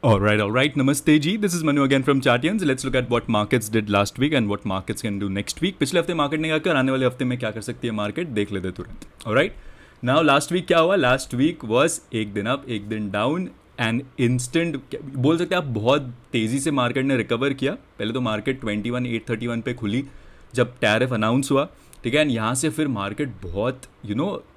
All right. Namaste ji. This is Manu again from Chartians. Let's look at what markets did last week and what markets can do next week. पिछले हफ्ते market ने क्या कर आने वाले हफ्ते में क्या कर सकती है मार्केट देख लेते तुरंत. Alright. Now last week क्या हुआ? Last week was एक दिन अप एक दिन डाउन एंड इंस्टेंट बोल सकते हैं आप बहुत तेज़ी से मार्केट ने रिकवर किया. पहले तो मार्केट 21,831 पे खुली जब टैरिफ अनाउंस हुआ. ठीक है. एंड यहाँ से फिर मार्केट बहुत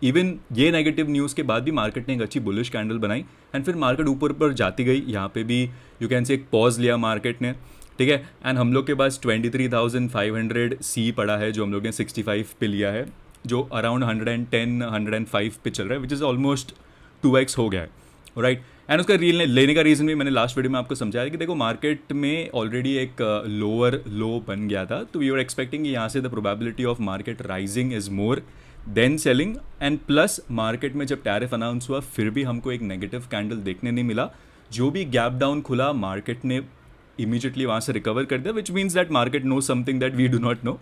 इवन ये नेगेटिव न्यूज़ के बाद भी मार्केट ने एक अच्छी बुलिश कैंडल बनाई एंड फिर मार्केट ऊपर ऊपर जाती गई. यहाँ पे भी यू कैन से एक पॉज लिया मार्केट ने. ठीक है. एंड हम लोग के पास 23,500 सी पड़ा है जो हम लोग ने 65 पे लिया है, जो अराउंड 110-105 पे चल रहा है, विच इज़ ऑलमोस्ट 2x हो गया है. राइट. एंड उसका लेने का रीज़न भी मैंने लास्ट वीडियो में आपको समझाया कि देखो मार्केट में ऑलरेडी एक लोअर लो बन गया था, तो वी आर एक्सपेक्टिंग यहाँ से the probability of market rising is more than selling. And plus market में जब टैरिफ अनाउंस हुआ फिर भी हमको एक नेगेटिव कैंडल देखने नहीं मिला. जो भी गैप डाउन खुला मार्केट ने इमीजिएटली वहाँ से रिकवर कर दिया, which means that market know something that we do not know.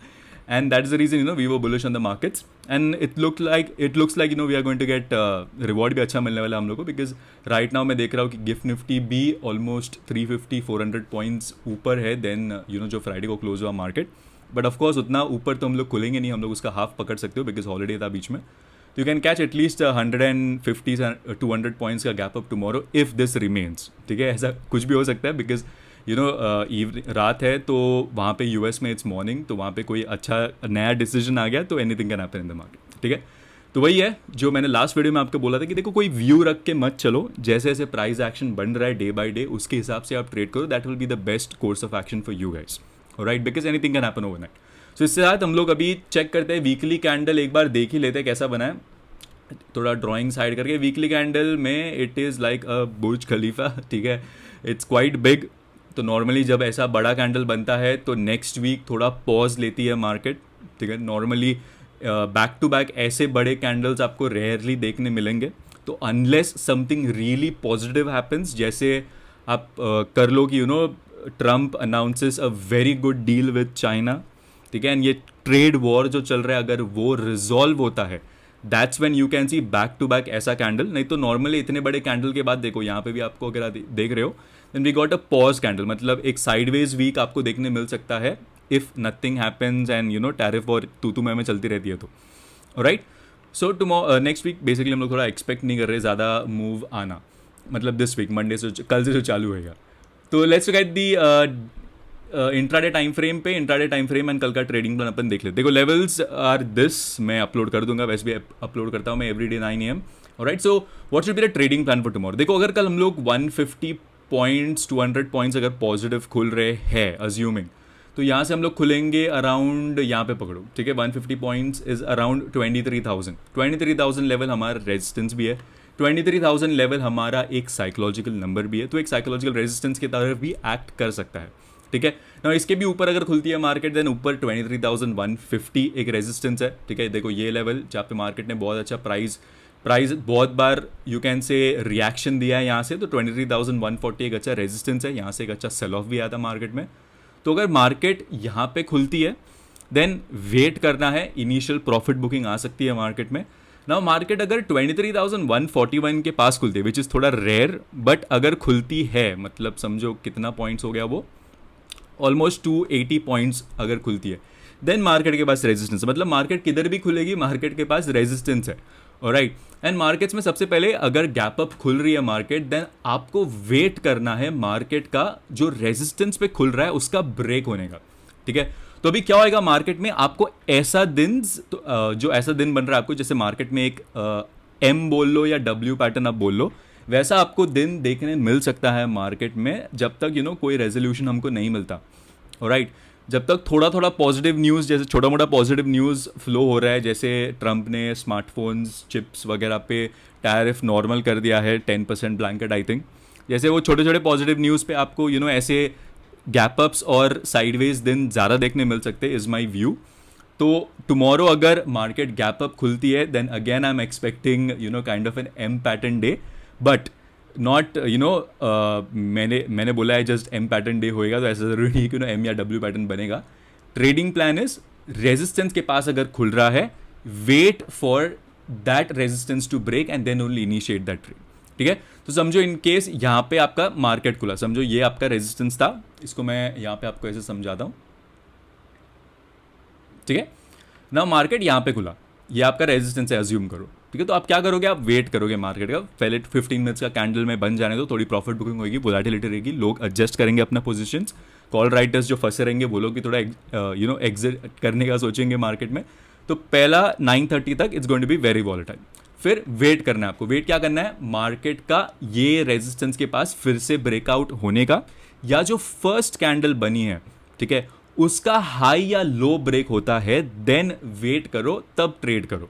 And that is the reason we were bullish on the markets, and it looks like we are going to get reward भी अच्छा मिलने वाला है हम लोग को, because right now मैं देख रहा हूँ कि गिफ्ट निफ्टी भी ऑलमोस्ट 350-400 पॉइंट्स ऊपर है देन जो फ्राइडे को क्लोज हुआ मार्केट. बट ऑफकोर्स उतना ऊपर तो हम लोग खुलेंगे नहीं, हम लोग उसका हाफ पकड़ सकते हो बिकॉज हॉलीडे था बीच में. तो you can catch at least 150-200 points का gap up tomorrow if this remains. ठीक है. ऐसा कुछ भी हो सकता है बिकॉज रात है तो वहाँ पे यूएस में इट्स मॉर्निंग, तो वहाँ पे कोई अच्छा नया डिसीजन आ गया तो anything can happen in the market. ठीक है. तो वही है जो मैंने लास्ट वीडियो में आपको बोला था कि देखो कोई व्यू रख के मत चलो, जैसे जैसे प्राइस एक्शन बन रहा है डे बाय डे उसके हिसाब से आप ट्रेड करो. That will be the best course of action for you guys. Right. Because anything can happen overnight. So इसके साथ हम लोग अभी चेक करते हैं वीकली कैंडल एक बार देख ही लेते हैं कैसा बना है. थोड़ा ड्राइंग साइड करके वीकली कैंडल में इट इज़ लाइक अ बुर्ज खलीफा. ठीक है. It's quite big. तो नॉर्मली जब ऐसा बड़ा कैंडल बनता है तो नेक्स्ट वीक थोड़ा पॉज लेती है मार्केट. ठीक है. नॉर्मली बैक टू बैक ऐसे बड़े कैंडल्स आपको रेयरली देखने मिलेंगे. तो unless something really positive happens, जैसे आप कर लो कि Trump announces a very good deal with China. ठीक है. एंड ये ट्रेड वॉर जो चल रहा है अगर वो रिजॉल्व होता है that's when you can see back to back ऐसा कैंडल. नहीं तो नॉर्मली इतने बड़े कैंडल के बाद देखो यहाँ पे भी आपको अगर देख रहे हो then we got a pause candle, मतलब एक साइडवेज वीक आपको देखने मिल सकता है if nothing happens and tariff और तू मैं चलती रहती है तो. Right. So tomorrow next week basically हम लोग थोड़ा एक्सपेक्ट नहीं कर रहे ज़्यादा मूव आना, मतलब दिस वीक मंडे से कल से जो चालू होएगा. तो let's look at the intraday time frame पे. इंट्राडे टाइम फ्रेम एंड कल का ट्रेडिंग प्लान अपन देख लेते. देखो लेवल्स आर दिस, मैं अपलोड कर दूंगा, वैसे भी अपलोड करता हूँ मैं every day 9 AM. Right. So what should be the trading plan for tomorrow. देखो अगर कल हम लोग 150 पॉइंट्स 200 पॉइंट्स अगर पॉजिटिव खुल रहे हैं अज्यूमिंग, तो यहाँ से हम लोग खुलेंगे अराउंड, यहाँ पे पकड़ो. ठीक है. 150 पॉइंट्स इज अराउंड 23,000 लेवल हमारा रेजिस्टेंस भी है. 23,000 लेवल हमारा एक साइकोलॉजिकल नंबर भी है, तो एक साइकोलॉजिकल रेजिस्टेंस की तरफ भी एक्ट कर सकता है. ठीक है ना. इसके भी ऊपर अगर खुलती है मार्केट देन ऊपर 23,150 एक रेजिस्टेंस है. ठीक है. देखो ये लेवल जहाँ पे मार्केट ने बहुत अच्छा प्राइस बहुत बार यू कैन से रिएक्शन दिया है यहाँ से, तो 23,140 एक अच्छा रेजिस्टेंस है. यहाँ से एक अच्छा सेल ऑफ भी आया था मार्केट में. तो अगर मार्केट यहाँ पे खुलती है देन वेट करना है, इनिशियल प्रॉफिट बुकिंग आ सकती है मार्केट में. ना मार्केट अगर 23,141 के पास खुलती है विच इज़ थोड़ा रेयर, बट अगर खुलती है मतलब समझो कितना पॉइंट्स हो गया वो ऑलमोस्ट 280 पॉइंट्स अगर खुलती है देन मार्केट के पास रेजिस्टेंस, मतलब मार्केट किधर भी खुलेगी मार्केट के पास रेजिस्टेंस है. राइट. एंड मार्केट्स में सबसे पहले अगर गैप अप खुल रही है मार्केट देन आपको वेट करना है मार्केट का जो रेजिस्टेंस पे खुल रहा है उसका ब्रेक होने का. ठीक है. तो अभी क्या होएगा मार्केट में आपको ऐसा दिन जो ऐसा दिन बन रहा है आपको, जैसे मार्केट में एक एम बोल लो या डब्ल्यू पैटर्न आप बोल लो, वैसा आपको दिन देखने मिल सकता है मार्केट में जब तक कोई रेजोल्यूशन हमको नहीं मिलता. राइट. जब तक थोड़ा थोड़ा पॉजिटिव न्यूज़, जैसे छोटा मोटा पॉजिटिव न्यूज़ फ्लो हो रहा है, जैसे ट्रंप ने स्मार्टफोन्स चिप्स वगैरह पे टैरिफ नॉर्मल कर दिया है 10% ब्लैंकेट आई थिंक, जैसे वो छोटे छोटे पॉजिटिव न्यूज़ पे आपको ऐसे गैप अप्स और साइडवेज दिन ज़्यादा देखने मिल सकते हैं इज़ माई व्यू. तो टुमारो अगर मार्केट गैप अप खुलती है then again I am expecting kind of an M pattern day, but not मैंने बोला है जस्ट एम पैटर्न डे होएगा तो ऐसा ज़रूरी नहीं कि एम या डब्ल्यू पैटर्न बनेगा. ट्रेडिंग प्लान इज रेजिस्टेंस के पास अगर खुल रहा है wait for that resistance to break and then only initiate that trade. ठीक है। तो समझो इन केस यहाँ पे आपका मार्केट खुला, समझो ये आपका रेजिस्टेंस था, इसको मैं यहाँ पे आपको ऐसे समझाता हूँ, ठीक है ना। मार्केट यहाँ पे खुला, ये आपका रेजिस्टेंस है अज्यूम करो, ठीक है। तो आप क्या करोगे, आप वेट करोगे मार्केट का, पहले 15 मिनट्स का कैंडल में बन जाने दो, थोड़ी प्रॉफिट बुकिंग होगी, वोलेटिलिटी रहेगी, लोग एडजस्ट करेंगे अपना पोजीशंस, कॉल राइटर्स जो फंसे रहेंगे वो लोग भी थोड़ा एग्जिट करने का सोचेंगे मार्केट में। तो पहला 9:30 तक it's going to be very volatile, फिर वेट करना है आपको। वेट क्या करना है, मार्केट का ये रेजिस्टेंस के पास फिर से ब्रेकआउट होने का, या जो फर्स्ट कैंडल बनी है, ठीक है, उसका हाई या लो ब्रेक होता है, देन वेट करो, तब ट्रेड करो,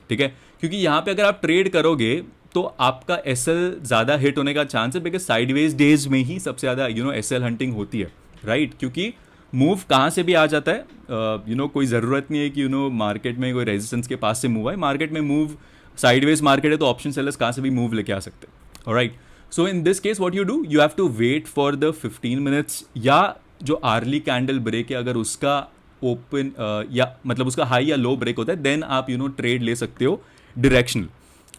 ठीक है। क्योंकि यहां पे अगर आप ट्रेड करोगे तो आपका एसएल ज़्यादा हिट होने का चांस है, बिकॉज साइडवेज डेज में ही सबसे ज़्यादा एसएल हंटिंग होती है, राइट। क्योंकि मूव कहाँ से भी आ जाता है, कोई ज़रूरत नहीं है कि मार्केट में कोई रेजिस्टेंस के पास से मूव आए, मार्केट में मूव साइडवेज मार्केट है तो ऑप्शन सेलर्स कहाँ से भी मूव लेके आ सकते हैं, alright. So in this case what you have to wait for the 15 minutes, या जो आर्ली कैंडल ब्रेक है अगर उसका ओपन या मतलब उसका हाई या लो ब्रेक होता है, देन आप ट्रेड ले सकते हो डायरेक्शनल,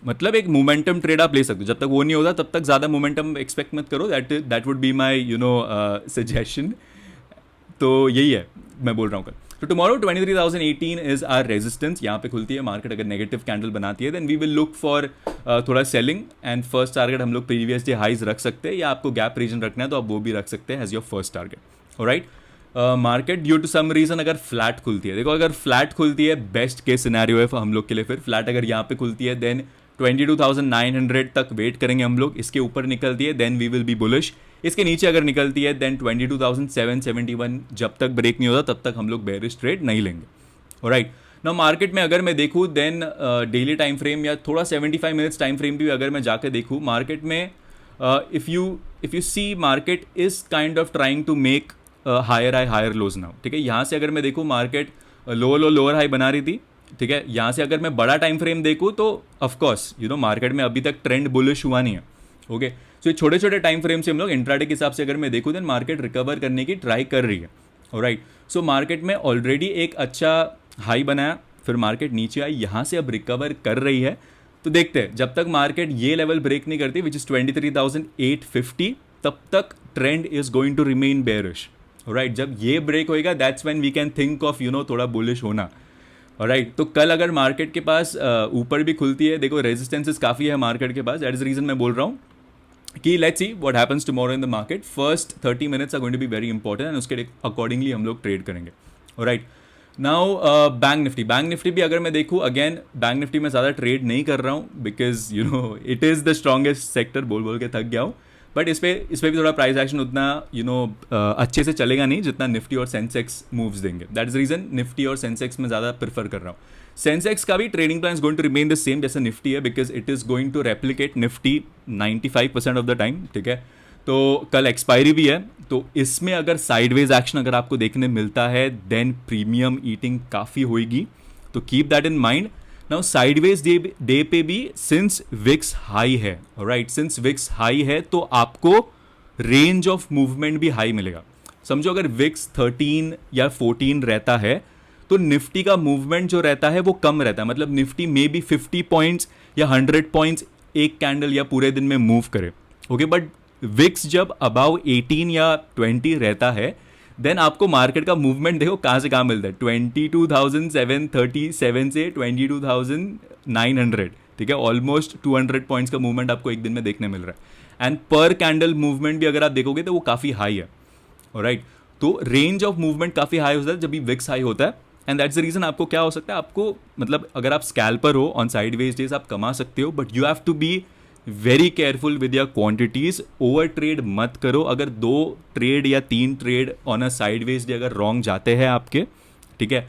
मतलब एक मोमेंटम ट्रेड आप ले सकते हो। जब तक वो नहीं होता तब तक ज़्यादा मोमेंटम एक्सपेक्ट मत करो, that would be my suggestion. तो यही है मैं बोल रहा हूँ कल। तो टुमारो 23,018 इज आर रेजिस्टेंस, यहाँ पे खुलती है मार्केट, अगर नेगेटिव कैंडल बनाती है then we will look for थोड़ा सेलिंग, एंड फर्स्ट टारगेट हम लोग प्रीवियस डे हाइज रख सकते हैं, या आपको गैप रीजन रखना है तो आप वो भी रख सकते हैं as your first target, alright. Market due to some reason अगर फ्लैट खुलती है, देखो अगर फ्लैट खुलती है बेस्ट केस सिनेरियो है हम लोग के लिए, फिर फ्लैट अगर यहाँ पे खुलती है देन 22,900 तक वेट करेंगे हम लोग, इसके ऊपर निकलती है then we will be bullish, इसके नीचे अगर निकलती है देन 22,771 जब तक ब्रेक नहीं होता तब तक हम लोग बेरिश ट्रेड नहीं लेंगे, ऑलराइट। ना मार्केट में अगर मैं देखूँ देन डेली टाइम फ्रेम या थोड़ा 75 मिनट्स टाइम फ्रेम भी अगर मैं जाके देखूँ मार्केट में, if you see market is kind of trying to make higher high higher lows now, ठीक है। यहाँ से अगर मैं देखूँ market low low lower high बना रही थी, ठीक है। यहाँ से अगर मैं बड़ा टाइम फ्रेम देखूँ तो ऑफकोर्स मार्केट में अभी तक ट्रेंड बुलिश हुआ नहीं है, ओके। सो ये छोटे छोटे टाइम फ्रेम से हम लोग इंट्राडे के हिसाब से अगर मैं देखूँ देन मार्केट रिकवर करने की ट्राई कर रही है, ऑलराइट। सो मार्केट में ऑलरेडी एक अच्छा हाई बनाया, फिर मार्केट नीचे आई, यहाँ से अब रिकवर कर रही है। तो देखते हैं जब तक मार्केट ये लेवल ब्रेक नहीं करती विच इज़ 23,850, तब तक trend is going to remain bearish, right. जब ये ब्रेक होएगा that's when we can think of थोड़ा बुलिश होना, राइट। तो कल अगर मार्केट के पास ऊपर भी खुलती है, देखो रेजिस्टेंसेस काफ़ी है मार्केट के पास, दैट इज रीजन मैं बोल रहा हूँ कि let's see what happens tomorrow in the market. First 30 minutes are going to be very important and उसके अकॉर्डिंगली हम लोग ट्रेड करेंगे, राइट। नाउ बैंक निफ्टी भी अगर मैं देखूँ, अगेन बैंक निफ्टी में ज़्यादा ट्रेड नहीं कर रहा हूँ because it is the strongest sector, बोल बोल के थक गया हूँ। बट इस पे भी थोड़ा प्राइस एक्शन उतना अच्छे से चलेगा नहीं जितना निफ्टी और सेंसेक्स मूव्स देंगे, दैट इज रीजन निफ्टी और सेंसेक्स में ज़्यादा प्रेफर कर रहा हूँ। सेंसेक्स का भी trading plan is going to remain the same जैसे निफ्टी है, because it is going to replicate Nifty 95% of the time, ठीक है। तो कल एक्सपायरी भी है, तो इसमें अगर साइडवेज एक्शन अगर आपको देखने मिलता है देन प्रीमियम ईटिंग काफ़ी होएगी, तो keep that in mind. Now sideways day पे भी सिंस विक्स हाई है, राइट, सिंस विक्स हाई है तो आपको रेंज ऑफ मूवमेंट भी हाई मिलेगा। समझो अगर विक्स 13 या 14 रहता है तो निफ्टी का मूवमेंट जो रहता है वो कम रहता है, मतलब निफ्टी में भी 50 पॉइंट्स या 100 पॉइंट्स एक कैंडल या पूरे दिन में मूव करे, ओके। बट विक्स जब अबाउ 18 या 20 रहता है देन आपको मार्केट का मूवमेंट देखो कहाँ से कहाँ मिलता है, 22,737 से 22,900, ठीक है। ऑलमोस्ट 200 पॉइंट्स का मूवमेंट आपको एक दिन में देखने मिल रहा है, एंड पर कैंडल मूवमेंट भी अगर आप देखोगे तो वो काफ़ी हाई है, राइट। तो रेंज ऑफ मूवमेंट काफ़ी हाई होता है जब भी विक्स हाई होता है, एंड दैट्स द रीजन आपको क्या हो सकता है, आपको मतलब अगर आप स्कैल्पर हो ऑन साइडवेज डेज आप कमा सकते हो, but you have to be very careful with your quantities, over trade मत करो। अगर 2 ट्रेड या 3 trade on a sideways day अगर रॉन्ग जाते हैं आपके, ठीक है,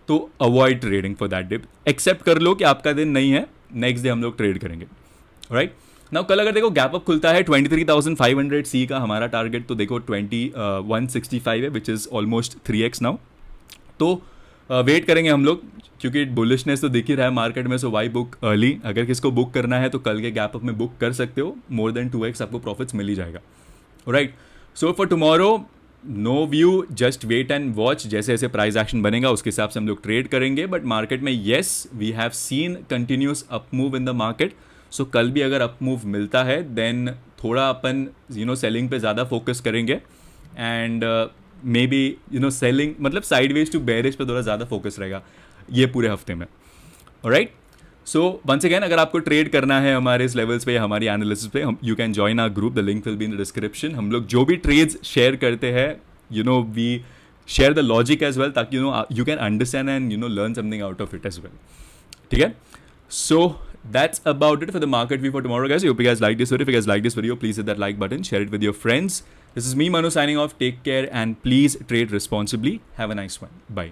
तो avoid trading for that day, accept कर लो कि आपका दिन नहीं है, नेक्स्ट डे हम लोग ट्रेड करेंगे, राइट। नाउ कल अगर देखो गैप अप खुलता है 23,500 सी का हमारा टारगेट, तो देखो 2165 है which is almost 3x now. तो वेट करेंगे हम लोग क्योंकि बुलिशनेस तो दिख ही रहा है मार्केट में, सो वाई बुक अर्ली। अगर किसको बुक करना है तो कल के गैप अप में बुक कर सकते हो, मोर देन 2x आपको प्रॉफिट्स मिल ही जाएगा, right. So for tomorrow no view, just wait and watch, जैसे जैसे प्राइस एक्शन बनेगा उसके हिसाब से हम लोग ट्रेड करेंगे। बट मार्केट में yes we have seen continuous up move in the market, so कल भी अगर अप मूव मिलता है देन थोड़ा अपन सेलिंग पे ज़्यादा फोकस करेंगे एंड मे बी सेलिंग मतलब साइडवेज टू बेरिश पे थोड़ा ज़्यादा फोकस रहेगा ये पूरे हफ्ते में। ऑलराइट, सो वंस अगैन अगर आपको ट्रेड करना है हमारे इस लेवल्स पे या हमारी एनालिसिस पे, you can join our group, the link will be in the description. हम लोग जो भी ट्रेड्स शेयर करते हैं we share the logic as well, ताकि you can understand and learn something out of it as well. ठीक है, सो that's about it for the market view for tomorrow, guys. I hope you guys like this video. If you guys like this video, please hit that like button, share it with your friends. This is me, Manu, signing off. Take care and please trade responsibly. Have a nice one. Bye.